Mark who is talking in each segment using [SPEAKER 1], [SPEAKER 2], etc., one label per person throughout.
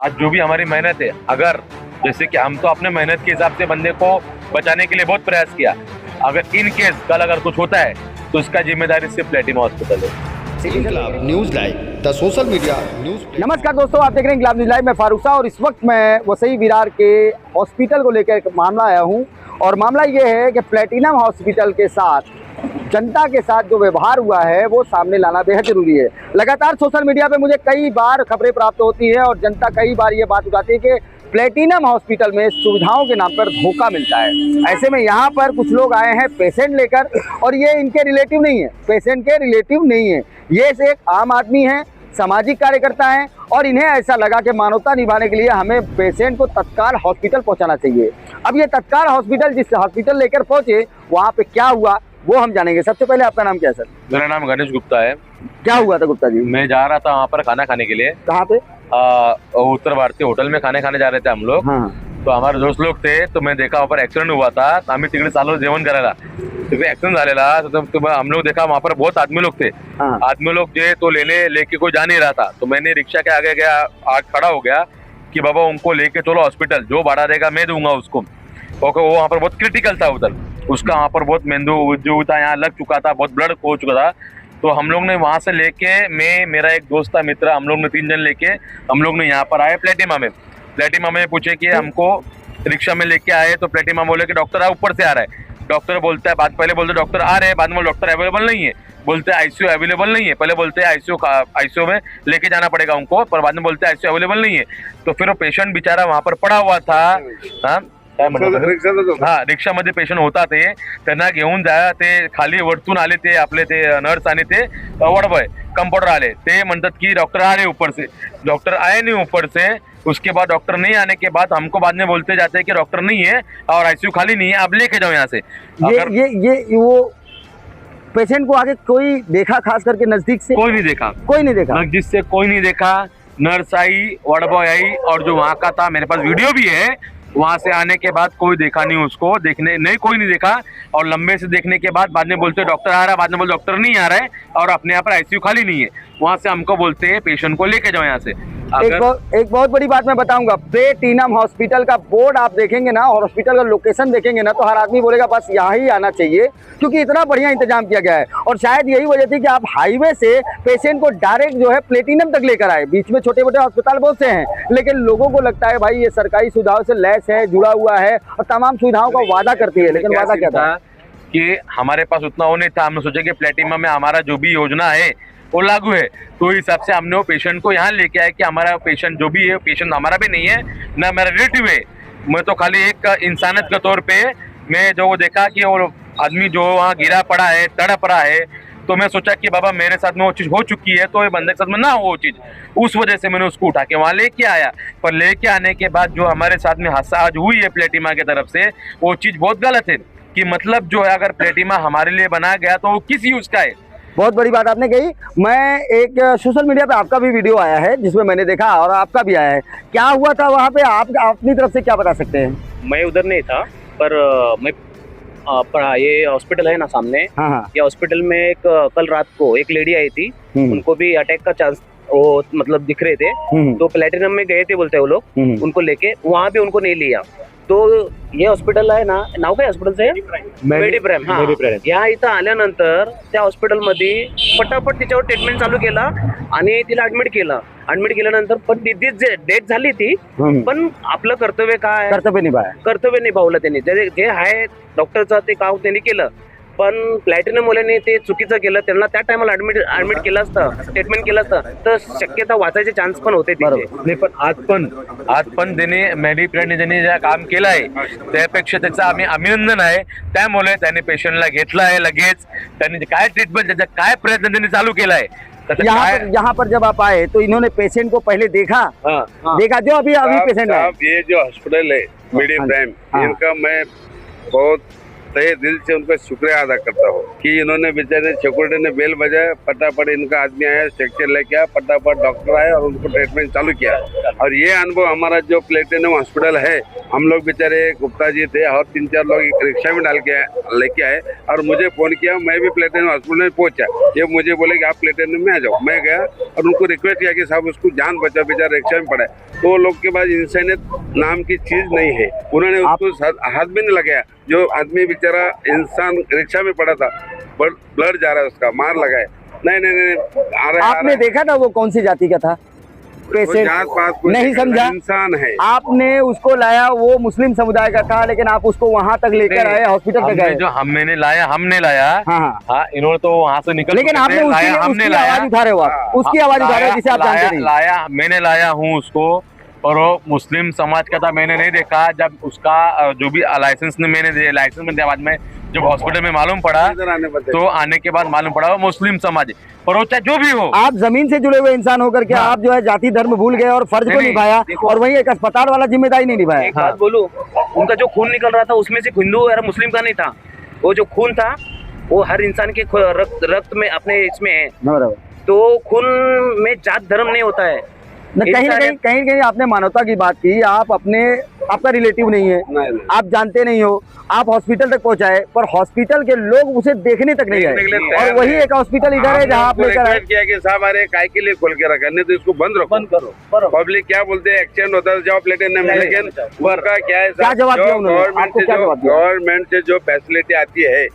[SPEAKER 1] आज जो भी हमारी मेहनत है, अगर जैसे कि हम तो अपने मेहनत के हिसाब से बंदे को बचाने के लिए बहुत प्रयास किया, अगर इन केस कल अगर कुछ होता है तो इसका जिम्मेदारी सिर्फ प्लेटिना हॉस्पिटल है।
[SPEAKER 2] Inquilab News Live, the social media news.
[SPEAKER 3] नमस्कार दोस्तों, आप देख रहे हैं इंकलाब न्यूज लाइव। मैं फारूक शाह और इस वक्त मैं वसई विरार के हॉस्पिटल को लेकर एक मामला आया हूं और मामला ये है कि प्लेटिनम हॉस्पिटल के साथ जनता के साथ जो व्यवहार हुआ है वो सामने लाना बेहद जरूरी है। लगातार सोशल मीडिया पे मुझे कई बार खबरें प्राप्त होती है और जनता कई बार ये बात उठाती है कि प्लेटिनम हॉस्पिटल में सुविधाओं के नाम पर धोखा मिलता है। ऐसे में यहाँ पर कुछ लोग आए हैं पेशेंट लेकर, और ये इनके रिलेटिव नहीं है, पेशेंट के रिलेटिव नहीं है, ये एक आम आदमी है, सामाजिक कार्यकर्ता हैं और इन्हें ऐसा लगा कि मानवता निभाने के लिए हमें पेशेंट को तत्काल हॉस्पिटल पहुंचाना चाहिए। अब ये तत्काल हॉस्पिटल जिस हॉस्पिटल लेकर पहुंचे वहाँ पे क्या हुआ वो हम जानेंगे। सबसे पहले आपका नाम क्या है सर?
[SPEAKER 1] मेरा नाम गणेश गुप्ता है।
[SPEAKER 3] क्या हुआ था गुप्ता जी?
[SPEAKER 1] मैं जा रहा था वहाँ पर खाना खाने के लिए।
[SPEAKER 3] कहाँ पे?
[SPEAKER 1] उत्तर भारतीय होटल में खाने जा रहे थे हम लोग।
[SPEAKER 3] हाँ।
[SPEAKER 1] तो हमारे दोस्त लोग थे, तो मैं देखा वहाँ पर एक्सीडेंट हुआ था, तो आम्ही तिकडे चालू जेवण करायला, तिकडे एक्सीडेंट झालेला। तो हम लोग देखा वहाँ पर बहुत आदमी लोग थे।
[SPEAKER 3] हाँ।
[SPEAKER 1] आदमी लोग जो तो लेके कोई जा नहीं रहा था, तो मैंने रिक्शा के आगे गया, आग खड़ा हो गया कि बाबा उनको लेके चलो हॉस्पिटल, जो भाड़ा देगा मैं दूंगा उसको। वो वहाँ पर बहुत क्रिटिकल था उधर, उसका वहाँ पर बहुत मेंदू जो था यहाँ लग चुका था, बहुत ब्लड हो चुका था। तो हम लोग ने वहाँ से लेके, मैं, मेरा एक दोस्त था मित्र, हम लोग ने 3 जन लेके हम लोग ने यहाँ पर आए प्लेटिना में पूछे कि हमको रिक्शा में लेके आए, तो प्लेटिना बोले कि डॉक्टर ऊपर से आ रहा है। डॉक्टर बोलता है, पहले बोलते डॉक्टर आ रहे हैं, बाद में डॉक्टर अवेलेबल नहीं है, बोलते आईसीयू अवेलेबल नहीं है। पहले बोलते हैं आईसीयू में लेके जाना पड़ेगा उनको, पर बाद में बोलते हैं आईसीयू अवेलेबल नहीं है। तो फिर वो पेशेंट बेचारा वहाँ पर पड़ा हुआ था। हाँ, रिक्षामध्ये पेशंट होता ते, त्यांना घेऊन जाया ते खाली वरतून आले ते आपले ते नर्स आणि ते वडबॉय कंपाउंडर आले, ते म्हणतात की डॉक्टर आ रहे ऊपर से। डॉक्टर आए नहीं ऊपर से, उसके बाद डॉक्टर नहीं आने के बाद हमको बाद में बोलते जाते हैं कि डॉक्टर नहीं है और आईसीयू खाली नहीं है, आप लेके जाओ यहाँ से।
[SPEAKER 3] ये वो पेशेंट को आगे कोई देखा खास करके नजदीक से?
[SPEAKER 1] कोई नहीं देखा, नजदीक से कोई नहीं देखा। नर्स आई, वडबॉय आई, और जो वहाँ का था, मेरे पास वीडियो भी है, वहां से आने के बाद कोई देखा नहीं उसको, कोई नहीं देखा। और लंबे से देखने के बाद में बोलते डॉक्टर आ रहा है, बाद में बोलते डॉक्टर नहीं आ रहा है और अपने यहाँ पर आईसीयू खाली नहीं है। वहां से हमको बोलते हैं पेशेंट को लेके जाओ यहाँ से।
[SPEAKER 3] एक बहुत बड़ी बात मैं बताऊंगा, प्लेटिनम हॉस्पिटल का बोर्ड आप देखेंगे ना और हॉस्पिटल का लोकेशन देखेंगे ना, तो हर आदमी बोलेगा बस यहाँ ही आना चाहिए, क्योंकि इतना बढ़िया इंतजाम किया गया है। और शायद यही वजह थी कि आप हाईवे से पेशेंट को डायरेक्ट जो है प्लेटिनम तक लेकर आए। बीच में छोटे मोटे अस्पताल बहुत से हैं, लेकिन लोगों को लगता है भाई ये सरकारी सुविधाओं से लैस है, जुड़ा हुआ है और तमाम सुविधाओं का वादा करती है, लेकिन वादा क्या था
[SPEAKER 1] कि हमारे पास उतना वो नहीं था। हमने सोचा कि प्लेटिना में हमारा जो भी योजना है वो लागू है, तो इस हिसाब से हमने वो पेशेंट को यहाँ लेके आए कि हमारा पेशेंट जो भी है, पेशेंट हमारा भी नहीं है ना मेरा रिलेटिव है। मैं तो खाली एक इंसानियत के तौर पे मैं जो वो देखा कि वो आदमी जो वहाँ गिरा पड़ा है, तड़प रहा है, तो मैं सोचा कि बाबा मेरे साथ में वो चीज़ हो चुकी है, तो ये बंदे के साथ में ना हो वो चीज़। उस वजह से मैंने उसको उठा के वहाँ लेके आया। पर लेके आने के बाद जो हमारे साथ में हादसा आज हुई है प्लेटिना की तरफ से, वो चीज़ बहुत गलत है। कि मतलब जो है अगर प्लेटिना हमारे लिए बनाया गया तो वो किस यूज का है।
[SPEAKER 3] बहुत बड़ी बात आपने कही। मैं एक सोशल मीडिया पे आपका भी वीडियो आया है जिसमें मैंने देखा, और आपका भी आया है, क्या हुआ था वहाँ पे, आप अपनी तरफ से क्या बता सकते हैं?
[SPEAKER 4] मैं उधर नहीं था, पर मैं ये हॉस्पिटल है ना सामने,
[SPEAKER 3] हाँ।
[SPEAKER 4] ये हॉस्पिटल में एक कल रात को एक लेडी आई थी, उनको भी अटैक का चांस वो मतलब दिख रहे थे, तो प्लेटिनम में गए थे बोलते हैं वो लोग, उनको लेके वहाँ भी उनको नहीं लिया। तो ये हॉस्पिटल आहे ना, नाव काय हॉस्पिटलचं? मेडिप्राइम। हा, या इथं आल्यानंतर त्या हॉस्पिटलमध्ये पटापट तिच्यावर ट्रीटमेंट चालू केला आणि तिला ऍडमिट केल्यानंतर पण तिथीच डेथ झाली ती, पण आपलं कर्तव्य काय? कर्तव्य निभावलं त्यांनी, जे आहे डॉक्टरचं ते काम त्यांनी केलं। पण प्लॅटिनम वाल्याने ते चुकीचं केलं, त्यांना त्या टायमाला ऍडमिट केलं असतं, ट्रीटमेंट केलं असतं, तर शक्यता वाचायचे चान्स पण होते तिथे।
[SPEAKER 1] नाही, पण आज पण त्याने मेडिप्राइमने ज्यांनी जे काम केलं आहे त्यापेक्षा त्याचं आम्ही अभिनंदन आहे। त्यामुळे त्याने पेशंटला घेतलं आहे, लगेच त्यांनी काय ट्रीटमेंट, त्याचा काय प्रयत्न त्यांनी चालू केला है।
[SPEAKER 3] यहाँ पर जब आप आए तो इन्होंने पेशेंट को पहले देखा? देखा जो अभी पेशेंट है।
[SPEAKER 5] ये जो हॉस्पिटल है मेडिप्राइम, इनका मैं बहुत तहे दिल से उनका शुक्रिया अदा करता हूँ कि इन्होंने बेचारे सिक्योरिटी ने बेल बजाया, फटाफट इनका आदमी आया, स्ट्रक्चर लेके आया, फटाफट डॉक्टर आया और उनको ट्रीटमेंट चालू किया। और ये अनुभव हमारा जो प्लेटिनम हॉस्पिटल है, हम लोग बेचारे गुप्ता जी थे और 3-4 लोग एक रिक्शा में डाल के लेके आए और मुझे फोन किया। मैं भी प्लेटिनम हॉस्पिटल में पहुंचा। ये मुझे बोले कि आप प्लेटिनम में आ जाओ। मैं गया और उनको रिक्वेस्ट किया कि साहब उसको जान बचा, बेचारा रिक्शा में पड़ा है। तो लोग के पास इंसानियत नाम की चीज नहीं है, उन्होंने उसको हाथ भी नहीं लगाया। जो आदमी बेचारा इंसान रिक्शा में पड़ा था, ब्लड जा रहा है, उसका मार लगा है। नहीं
[SPEAKER 3] आपने देखा था वो कौन सी जाति का था पेशेंट? नहीं समझा,
[SPEAKER 5] इंसान है।
[SPEAKER 3] आपने उसको लाया, वो मुस्लिम समुदाय का था, लेकिन आप उसको वहां तक लेकर आए, हॉस्पिटल तक गए।
[SPEAKER 1] जो हमने लाया हाँ, इन्होंने तो वहाँ से निकल,
[SPEAKER 3] लेकिन आपने उसकी आवाज उठा रहे हो, आप उसकी आवाज उठा रहे हो जिसे आप जानते नहीं।
[SPEAKER 1] मैंने लाया हूँ उसको, और वो मुस्लिम समाज का था। मैंने नहीं देखा, जब उसका जो भी लाइसेंस में बाद में जब हॉस्पिटल में मालूम पड़ा, तो आने के बाद मालूम पड़ा वो मुस्लिम समाज है। पर वो चाहे जो भी हो,
[SPEAKER 3] आप जमीन से जुड़े हुए इंसान होकर के आप जो है जाति धर्म भूल गए और फर्ज को निभाया, और वहीं एक अस्पताल वाला जिम्मेदारी नहीं निभाया।
[SPEAKER 4] एक बात बोलूं, उनका जो खून निकल रहा था उसमें से हिंदू या मुस्लिम का नहीं था। वो जो खून था वो हर इंसान के रक्त में अपने इसमें है। तो खून में जात धर्म नहीं होता है।
[SPEAKER 3] कहीं ना कहीं आपने मानवता की बात की। आपका रिलेटिव नहीं है, आप जानते नहीं हो, आप हॉस्पिटल तक पहुंचाए, पर हॉस्पिटल के लोग उसे देखने तक नहीं आए। और वही एक हॉस्पिटल इधर है जहाँ आप लेकर आए
[SPEAKER 5] किया कि साहब अरे काय के लिए खोल के रखा, नहीं तो इसको बंद करो। पब्लिक क्या बोलते हैं, एक्सीडेंट होता है, जॉब प्लेटिनम में। लेकिन उनका क्या है,
[SPEAKER 3] क्या जवाब दिया उन्होंने?
[SPEAKER 5] गवर्नमेंट से जो फैसिलिटी आती है,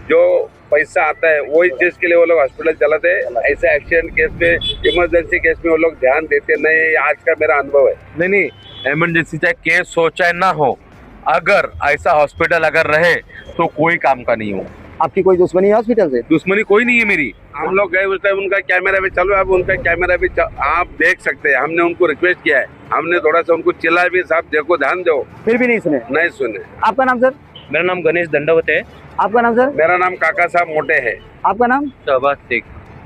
[SPEAKER 5] जो पैसा आता है, वही चीज के लिए वो लोग हॉस्पिटल चलाते हैं। ऐसे एक्सीडेंट केस में, इमरजेंसी केस में वो लोग ध्यान देते नहीं। आज का मेरा अनुभव है।
[SPEAKER 1] नहीं, इमरजेंसी चाहे केस हो चाहे ना हो, अगर ऐसा हॉस्पिटल अगर रहे तो कोई काम का नहीं हो।
[SPEAKER 3] आपकी कोई दुश्मनी है हॉस्पिटल से?
[SPEAKER 1] दुश्मनी कोई नहीं है मेरी।
[SPEAKER 5] हम लोग गए उस टाइम, उनका कैमरा भी चालू है, अब उनका कैमरा भी आप देख सकते हैं। हमने उनको रिक्वेस्ट किया है, हमने थोड़ा सा उनको चिल्लाया भी, साहब देखो ध्यान दो,
[SPEAKER 3] फिर भी नहीं सुने। आपका नाम सर?
[SPEAKER 4] मेरा नाम गणेश दंडवत है।
[SPEAKER 3] आपका नाम सर?
[SPEAKER 5] मेरा नाम काका साहब मोटे है।
[SPEAKER 3] आपका नाम?
[SPEAKER 4] शहबाज शेख।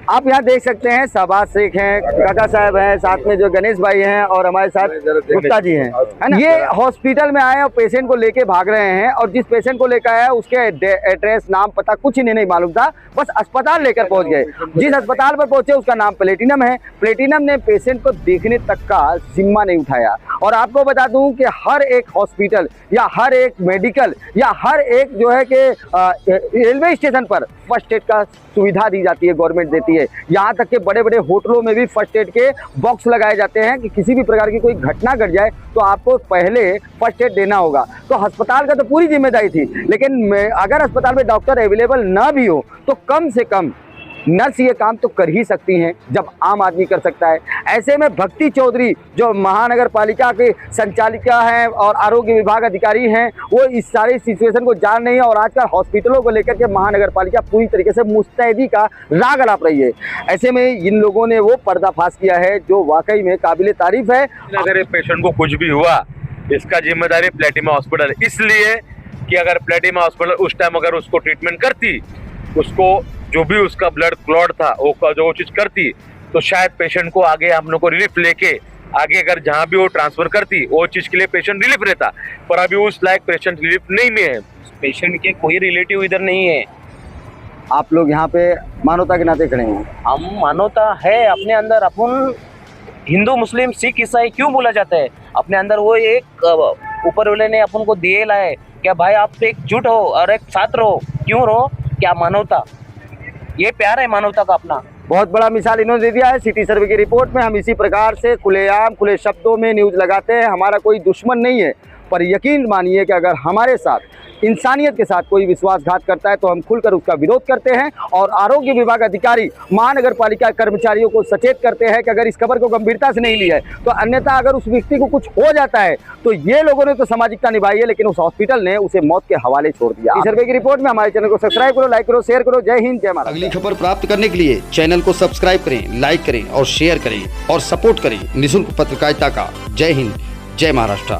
[SPEAKER 3] आप यहाँ देख सकते हैं शहबाज शेख हैं, काका साहब हैं, साथ में जो गणेश भाई हैं और हमारे साथ गुप्ता जी हैं, है ना। ये हॉस्पिटल में आए और पेशेंट को लेके भाग रहे हैं, और जिस पेशेंट को लेकर आया उसके एड्रेस, नाम, पता कुछ इन्हें नहीं मालूम था, बस अस्पताल लेकर पहुंच गए। जिस अस्पताल पर पहुंचे उसका नाम प्लेटिनम है। प्लेटिनम ने पेशेंट को देखने तक का जिम्मा नहीं उठाया। और आपको बता दूं कि हर एक हॉस्पिटल या हर एक मेडिकल या हर एक जो है कि रेलवे स्टेशन पर फर्स्ट एड का सुविधा दी जाती है, गवर्नमेंट देती है। यहाँ तक कि बड़े बड़े होटलों में भी फर्स्ट एड के बॉक्स लगाए जाते हैं कि किसी भी प्रकार की कोई घटना घट जाए तो आपको पहले फर्स्ट एड देना होगा। तो अस्पताल का तो पूरी जिम्मेदारी थी, लेकिन अगर अस्पताल में डॉक्टर अवेलेबल ना भी हो तो कम से कम नर्स ये काम तो कर ही सकती हैं, जब आम आदमी कर सकता है। ऐसे में भक्ति चौधरी जो महानगर पालिका के संचालिका हैं और आरोग्य विभाग अधिकारी हैं, वो इस सारी सिचुएशन को जान रही है, और आजकल हॉस्पिटलों को लेकर के महानगर पालिका पूरी तरीके से मुस्तैदी का राग अलाप रही है। ऐसे में इन लोगों ने वो पर्दाफाश किया है जो वाकई में काबिले तारीफ है।
[SPEAKER 1] अगर ये पेशेंट को कुछ भी हुआ, इसका जिम्मेदारी प्लेटिनम हॉस्पिटल, इसलिए कि अगर प्लेटिनम हॉस्पिटल उस टाइम अगर उसको ट्रीटमेंट करती, उसको जो भी उसका ब्लड क्लॉट था वो जो चीज करती, तो शायद पेशेंट को आगे हम लोग को रिलीफ लेके आगे अगर जहाँ भी वो ट्रांसफर करती, वो चीज के लिए पेशेंट रिलीफ रहता। पर अभी उस लायक पेशेंट रिलीफ नहीं में है।
[SPEAKER 4] पेशेंट के कोई रिलेटिव इधर नहीं है।
[SPEAKER 3] आप लोग यहाँ पे मानवता के नाते खड़े हैं।
[SPEAKER 4] हम मानवता है अपने अंदर। अपन हिंदू मुस्लिम सिख ईसाई क्यों बोला जाता है? अपने अंदर वो एक ऊपर वाले ने अपन को दिए लाए, क्या भाई आप एक जुट हो और एक साथ रहो। क्यों रहो? क्या मानवता, ये प्यार है मानवता का अपना।
[SPEAKER 3] बहुत बड़ा मिसाल इन्होंने दे दिया है। सिटी सर्वे की रिपोर्ट में हम इसी प्रकार से खुलेआम खुले शब्दों में न्यूज़ लगाते हैं। हमारा कोई दुश्मन नहीं है, पर यकीन मानिए कि अगर हमारे साथ इंसानियत के साथ कोई विश्वासघात करता है तो हम खुलकर उसका विरोध करते हैं, और आरोग्य विभाग अधिकारी, महानगर पालिका कर्मचारियों को सचेत करते हैं कि अगर इस खबर को गंभीरता से नहीं लिया है तो अन्यथा अगर उस व्यक्ति को कुछ हो जाता है तो ये लोगों ने तो सामाजिकता निभाई है, लेकिन उस हॉस्पिटल ने उसे मौत के हवाले छोड़ दिया। इस सर्वे की रिपोर्ट में हमारे चैनल को सब्सक्राइब करो, लाइक करो, शेयर करो। जय हिंद, जय महाराष्ट्र।
[SPEAKER 2] अगली खबर प्राप्त करने के लिए चैनल को सब्सक्राइब करें, लाइक करें और शेयर करें और सपोर्ट करें निःशुल्क पत्रकारिता का। जय हिंद, जय महाराष्ट्र।